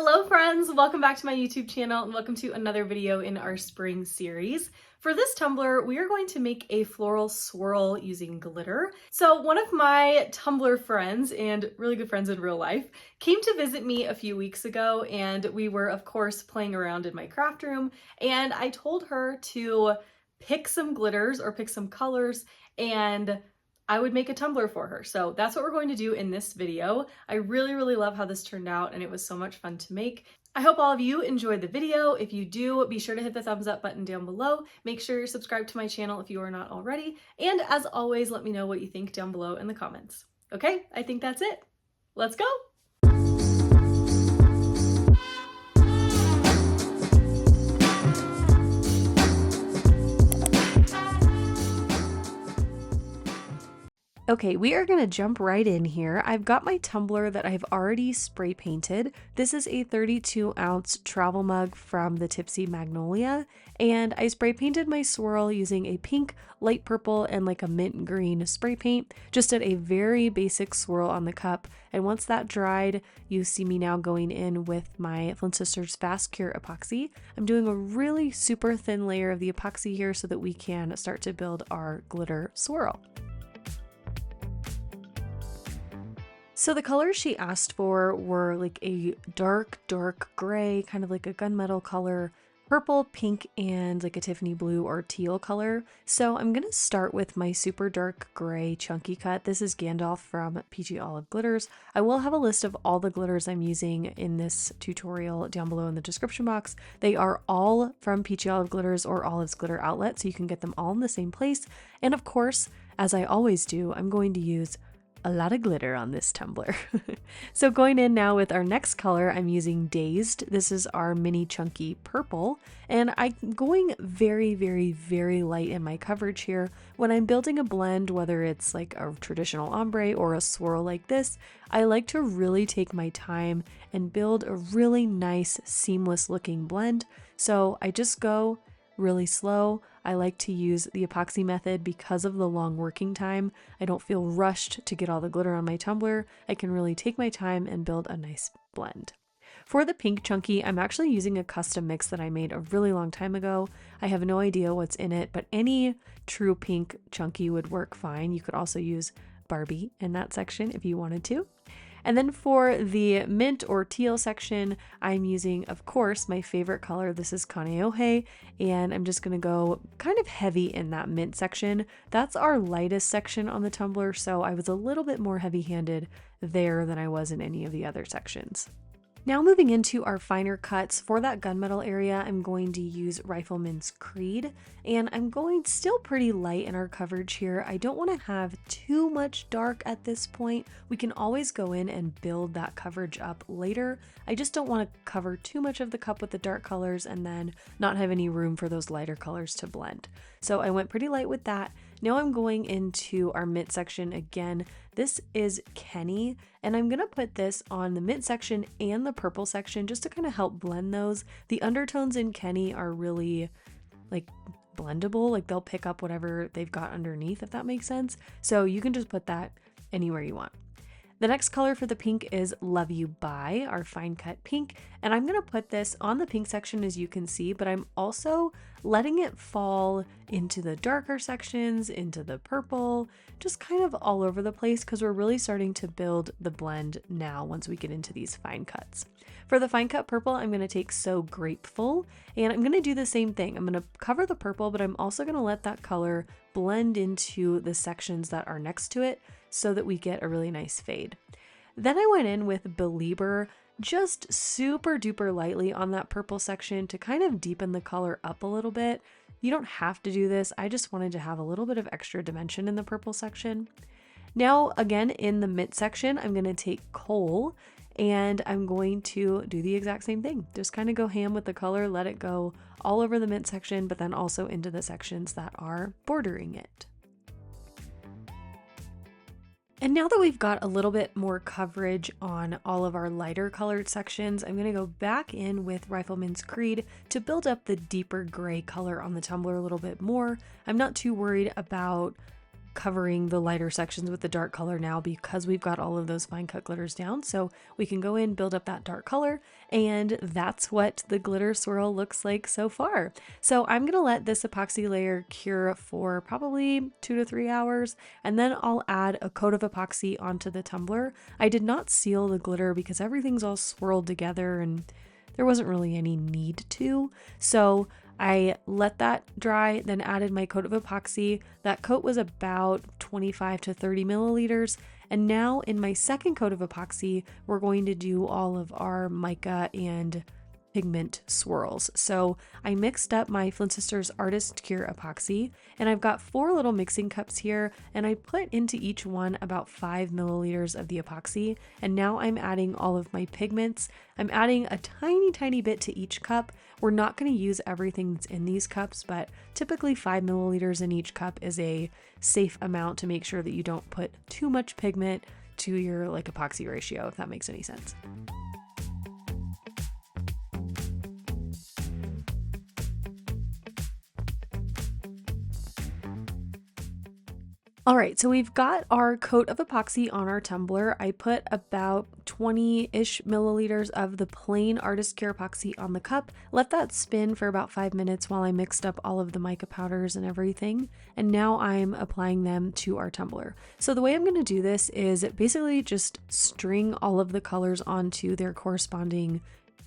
Hello friends, welcome back to my YouTube channel and welcome to another video in our spring series. For this tumbler, we are going to make a floral swirl using glitter. So one of my Tumblr friends and really good friends in real life came to visit me a few weeks ago, and we were of course playing around in my craft room, and I told her to pick some glitters or pick some colors and I would make a tumbler for her. So that's what we're going to do in this video. I really love how this turned out and it was so much fun to make. I hope all of you enjoyed the video. If you do, be sure to hit the thumbs up button down below. Make sure you're subscribed to my channel if you are not already. And as always, let me know what you think down below in the comments. Okay, I think that's it. Let's go. Okay, we are going to jump right in here. I've got my tumbler that I've already spray painted. This is a 32-ounce travel mug from the Tipsy Magnolia, and I spray painted my swirl using a pink, light purple, and like a mint green spray paint. Just did a very basic swirl on the cup, and once that dried, you see me now going in with my Flynn Sisters Fast Cure Epoxy. I'm doing a really super thin layer of the epoxy here so that we can start to build our glitter swirl. So the colors she asked for were like a dark gray, kind of like a gunmetal color, purple, pink, and like a Tiffany blue or teal color. So I'm going to start with my super dark gray chunky cut. This is Gandalf from Peachy Olive Glitters. I will have a list of all the glitters I'm using in this tutorial down below in the description box. They are all from Peachy Olive Glitters or Olive's Glitter Outlet, so you can get them all in the same place. And of course, as I always do, I'm going to use a lot of glitter on this tumbler. So going in now with our next color, I'm using Dazed. This is our mini chunky purple, and I'm going very light in my coverage here. When I'm building a blend, whether it's like a traditional ombre or a swirl like this, I like to really take my time and build a really nice seamless looking blend. So I just go really slow. I like to use the epoxy method because of the long working time. I don't feel rushed to get all the glitter on my tumbler. I can really take my time and build a nice blend. For the pink chunky, I'm actually using a custom mix that I made a really long time ago. I have no idea what's in it, but any true pink chunky would work fine. You could also use Barbie in that section if you wanted to. And then for the mint or teal section, I'm using, of course, my favorite color. This is Kaneohe, and I'm just going to go kind of heavy in that mint section. That's our lightest section on the tumbler, so I was a little bit more heavy-handed there than I was in any of the other sections. Now moving into our finer cuts, for that gunmetal area, I'm going to use Rifleman's Creed, and I'm going still pretty light in our coverage here. I don't want to have too much dark at this point. We can always go in and build that coverage up later. I just don't want to cover too much of the cup with the dark colors and then not have any room for those lighter colors to blend. So I went pretty light with that. Now I'm going into our mint section again. This is Kenny, and I'm going to put this on the mint section and the purple section just to kind of help blend those. The undertones in Kenny are really like blendable, like they'll pick up whatever they've got underneath, if that makes sense. So you can just put that anywhere you want. The next color for the pink is Love You Bye, our fine cut pink, and I'm going to put this on the pink section as you can see, but I'm also letting it fall into the darker sections, into the purple, just kind of all over the place because we're really starting to build the blend now once we get into these fine cuts. For the fine cut purple, I'm going to take So Grateful, and I'm going to do the same thing. I'm going to cover the purple, but I'm also going to let that color blend into the sections that are next to it so that we get a really nice fade. Then I went in with Belieber, just super duper lightly on that purple section to kind of deepen the color up a little bit. You don't have to do this. I just wanted to have a little bit of extra dimension in the purple section. Now, again, in the mint section, I'm going to take Coal and I'm going to do the exact same thing. Just kind of go ham with the color, let it go all over the mint section, but then also into the sections that are bordering it. And now that we've got a little bit more coverage on all of our lighter colored sections, I'm going to go back in with Rifleman's Creed to build up the deeper gray color on the tumbler a little bit more. I'm not too worried about covering the lighter sections with the dark color now because we've got all of those fine cut glitters down. So we can go in, build up that dark color, and that's what the glitter swirl looks like so far. So I'm gonna let this epoxy layer cure for probably 2 to 3 hours, and then I'll add a coat of epoxy onto the tumbler. I did not seal the glitter because everything's all swirled together and there wasn't really any need to. So I let that dry, then added my coat of epoxy. That coat was about 25 to 30 milliliters. And now in my second coat of epoxy, we're going to do all of our mica and pigment swirls. So I mixed up my Flynn Sisters Artist Cure epoxy, and I've got 4 little mixing cups here, and I put into each one about 5 milliliters of the epoxy. And now I'm adding all of my pigments. I'm adding a tiny bit to each cup. We're not going to use everything that's in these cups, but typically 5 milliliters in each cup is a safe amount to make sure that you don't put too much pigment to your like epoxy ratio, if that makes any sense. All right, so we've got our coat of epoxy on our tumbler. I put about 20-ish milliliters of the plain Artist Cure epoxy on the cup, let that spin for about 5 minutes while I mixed up all of the mica powders and everything, and now I'm applying them to our tumbler. So the way I'm gonna do this is basically just string all of the colors onto their corresponding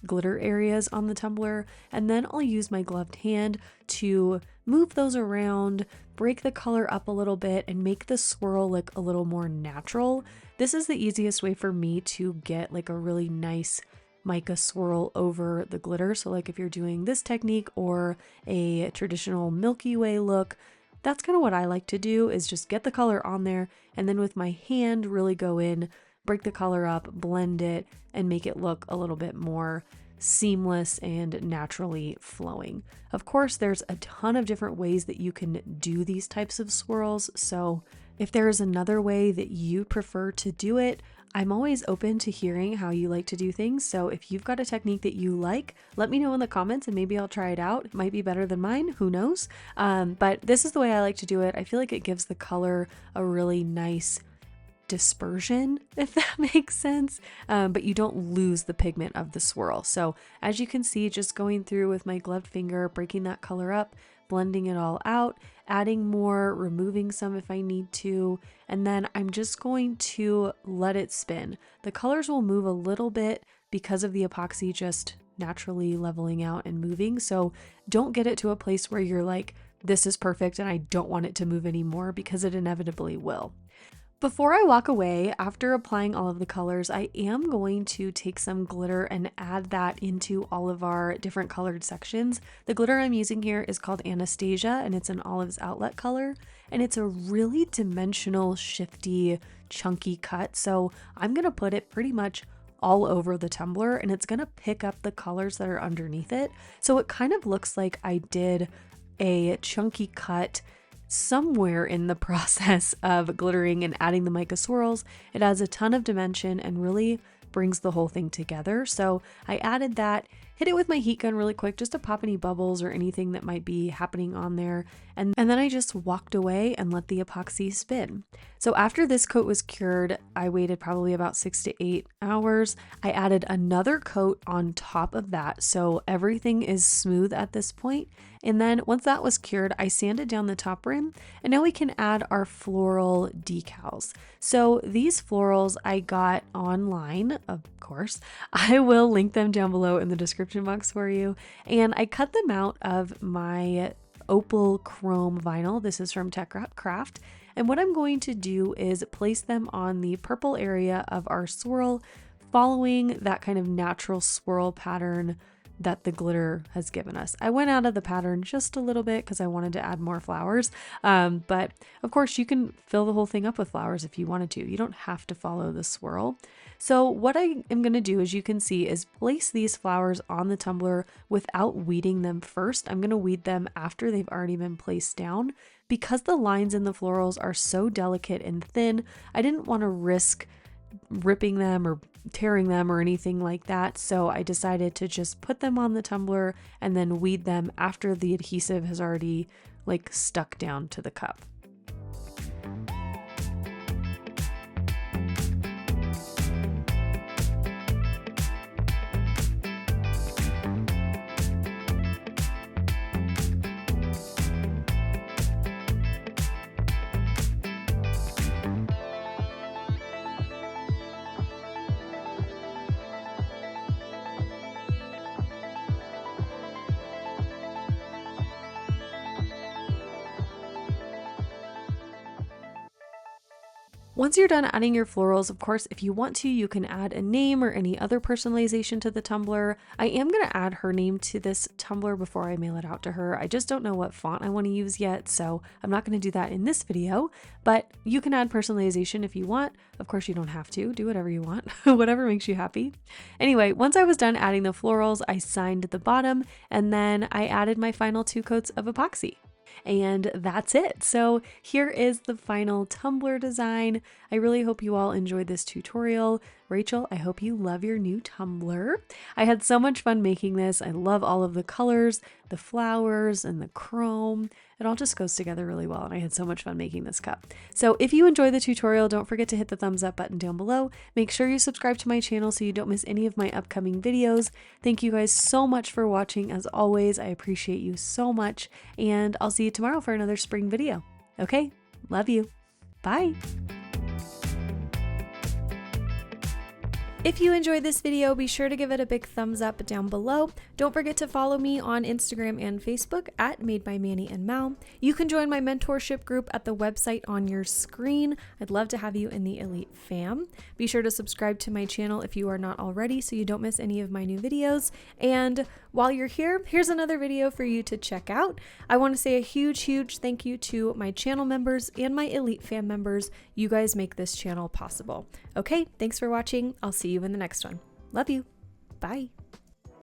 glitter areas on the tumbler, and then I'll use my gloved hand to move those around, break the color up a little bit, and make the swirl look a little more natural. This is the easiest way for me to get like a really nice mica swirl over the glitter. So like if you're doing this technique or a traditional Milky Way look, that's kind of what I like to do, is just get the color on there and then with my hand really go in, break the color up, blend it, and make it look a little bit more seamless and naturally flowing. Of course, there's a ton of different ways that you can do these types of swirls, so if there is another way that you prefer to do it, I'm always open to hearing how you like to do things. So if you've got a technique that you like, let me know in the comments and maybe I'll try it out. It might be better than mine, who knows? But this is the way I like to do it. I feel like it gives the color a really nice dispersion, if that makes sense, but you don't lose the pigment of the swirl. So as you can see, just going through with my gloved finger, breaking that color up, blending it all out, adding more, removing some if I need to, and then I'm just going to let it spin. The colors will move a little bit because of the epoxy just naturally leveling out and moving, so don't get it to a place where you're like, this is perfect and I don't want it to move anymore, because it inevitably will. Before I walk away, after applying all of the colors, I am going to take some glitter and add that into all of our different colored sections. The glitter I'm using here is called Anastasia, and it's an olives outlet color, and it's a really dimensional, shifty, chunky cut. So I'm gonna put it pretty much all over the tumbler, and it's gonna pick up the colors that are underneath it. So it kind of looks like I did a chunky cut somewhere in the process of glittering and adding the mica swirls. It adds a ton of dimension and really brings the whole thing together. So I added that, hit it with my heat gun really quick just to pop any bubbles or anything that might be happening on there. And then I just walked away and let the epoxy spin. So after this coat was cured, I waited probably about 6 to 8 hours. I added another coat on top of that, so everything is smooth at this point. And then once that was cured, I sanded down the top rim, and now we can add our floral decals. So these florals I got online, of course. I will link them down below in the description box for you. And I cut them out of my Opal chrome vinyl. This is from Teckwrap Craft. And what I'm going to do is place them on the purple area of our swirl, following that kind of natural swirl pattern that the glitter has given us. I went out of the pattern just a little bit because I wanted to add more flowers. But of course you can fill the whole thing up with flowers if you wanted to. You don't have to follow the swirl. So what I am going to do, as you can see, is place these flowers on the tumbler without weeding them first. I'm going to weed them after they've already been placed down. Because the lines in the florals are so delicate and thin, I didn't want to risk ripping them or tearing them or anything like that, so I decided to just put them on the tumbler and then weed them after the adhesive has already like stuck down to the cup. Once you're done adding your florals, of course, if you want to, you can add a name or any other personalization to the tumbler. I am going to add her name to this tumbler before I mail it out to her. I just don't know what font I want to use yet, so I'm not going to do that in this video, but you can add personalization if you want. Of course, you don't have to. Do whatever you want, whatever makes you happy. Anyway, once I was done adding the florals, I signed the bottom, and then I added my final 2 coats of epoxy. And that's it. So here is the final tumbler design. I really hope you all enjoyed this tutorial. Rachel, I hope you love your new tumbler. I had so much fun making this. I love all of the colors, the flowers, and the chrome. It all just goes together really well, and I had so much fun making this cup. So if you enjoyed the tutorial, don't forget to hit the thumbs up button down below. Make sure you subscribe to my channel so you don't miss any of my upcoming videos. Thank you guys so much for watching. As always, I appreciate you so much, and I'll see you tomorrow for another spring video. Okay, love you. Bye. If you enjoyed this video, be sure to give it a big thumbs up down below. Don't forget to follow me on Instagram and Facebook at Made by Manny and Mal. You can join my mentorship group at the website on your screen. I'd love to have you in the Elite fam. Be sure to subscribe to my channel if you are not already so you don't miss any of my new videos. And while you're here, here's another video for you to check out. I want to say a huge thank you to my channel members and my Elite fam members. You guys make this channel possible. Okay, thanks for watching. I'll see you in the next one. Love you. Bye.